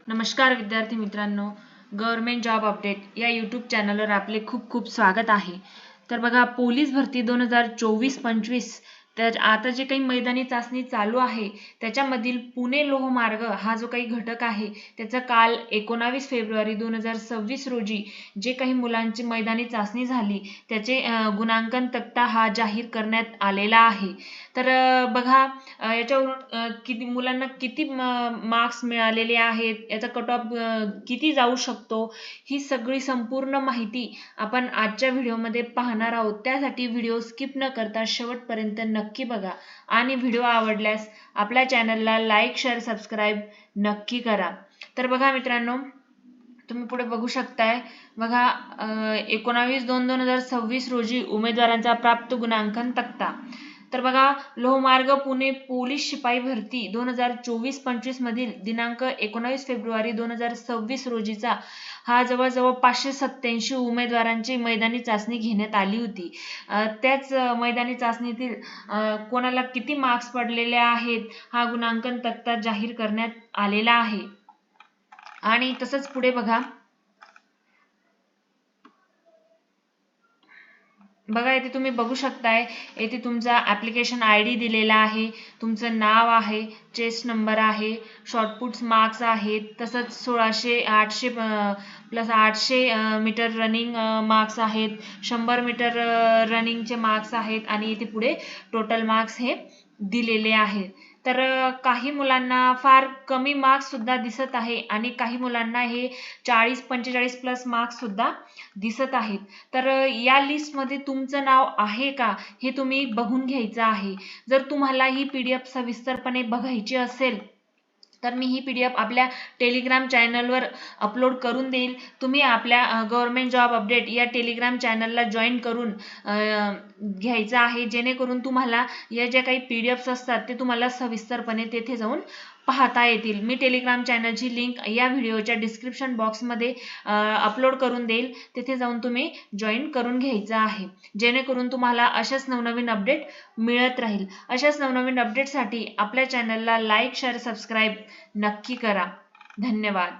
नमस्कार विद्यार्थी मित्रांनो, गव्हर्नमेंट जॉब अपडेट या यूट्यूब चॅनलवर आपले खूप खूप स्वागत आहे। तर बघा, पोलीस भरती 2024-25 तर आता जे काही मैदानी चाचणी चालू आहे त्याच्यामधील पुणे लोहमार्ग हा जो काही घटक आहे त्याचा काल 19 फेब्रुवारी 2026 रोजी जे काही मुलांची मैदानी चाचणी झाली त्याचे गुणांकन तक्ता हा जाहीर करण्यात आलेला आहे। तर बघा, याच्यावरून किती मुलांना किती मार्क्स मिळालेले आहेत, याचा कट ऑफ किती जाऊ शकतो, ही सगळी संपूर्ण माहिती आपण आजच्या व्हिडिओमध्ये पाहणार आहोत। त्यासाठी व्हिडिओ स्किप न करता शेवटपर्यंत नक्की बघा आणि व्हिडिओ आवडल्यास आपल्या चॅनलला लाईक, शेअर, सबस्क्राईब नक्की करा। तर बघा मित्रांनो, तुम्ही पुढे बघू शकताय, बघा 19/2/2026 रोजी उमेदवारांचा प्राप्त गुणांकन तक्ता। तर बघा, लोहमार्ग पुणे पोलीस शिपाई भरती 2024-25 मधील दिनांक 19 फेब्रुवारी 2026 रोजीचा हा जवळजवळ 587 उमेदवारांची मैदानी चाचणी घेण्यात आली होती। त्याच मैदानी चाचणीतील कोणाला किती मार्क्स पडलेले आहेत हा गुणांकन तक्ता जाहीर करण्यात आलेला आहे। आणि तसंच पुढे बघा, इथे तुम्ही बघू शकताय, येथे तुमचा ऍप्लिकेशन ID दिलेला आहे, तुमचं नाव आहे, चेस्ट नंबर आहे, शॉर्टपुट्स मार्क्स आहेत, तसंच 1600 800 प्लस 800 मीटर रनिंग मार्क्स आहेत, 100 मीटर रनिंगचे मार्क्स आहेत आणि इथे पुढे टोटल मार्क्स हे दिलेले आहेत। तर काही मुलांना फार कमी मार्क्स सुद्धा दिसत आहे आणि काही मुलांना हे 40-45 प्लस मार्क्स सुद्धा दिसत आहेत। तर या लिस्ट मध्ये तुमचं नाव आहे का हे तुम्ही बघून घ्यायचं आहे। जर तुम्हाला ही PDF सविस्तरपणे बघायची असेल तर मी ही PDF आपल्या टेलिग्राम चॅनलवर अपलोड करून देईल। तुम्ही आपल्या गव्हर्नमेंट जॉब अपडेट या टेलिग्राम चॅनलला जॉईन करून घ्यायचं आहे, जेणेकरून तुम्हाला या ज्या काही PDFs असतात ते तुम्हाला सविस्तरपणे तेथे जाऊन पाहता येतील। मी टेलिग्राम चॅनलची लिंक या व्हिडिओच्या डिस्क्रिप्शन बॉक्समध्ये अपलोड करून देईल, तेथे जाऊन तुम्ही जॉईन करून घ्यायचं आहे, जेणेकरून तुम्हाला अशाच नवनवीन अपडेट मिळत राहील। अशाच नवनवीन अपडेटसाठी आपल्या चॅनलला लाईक, शेअर, सबस्क्राईब नक्की करा। धन्यवाद।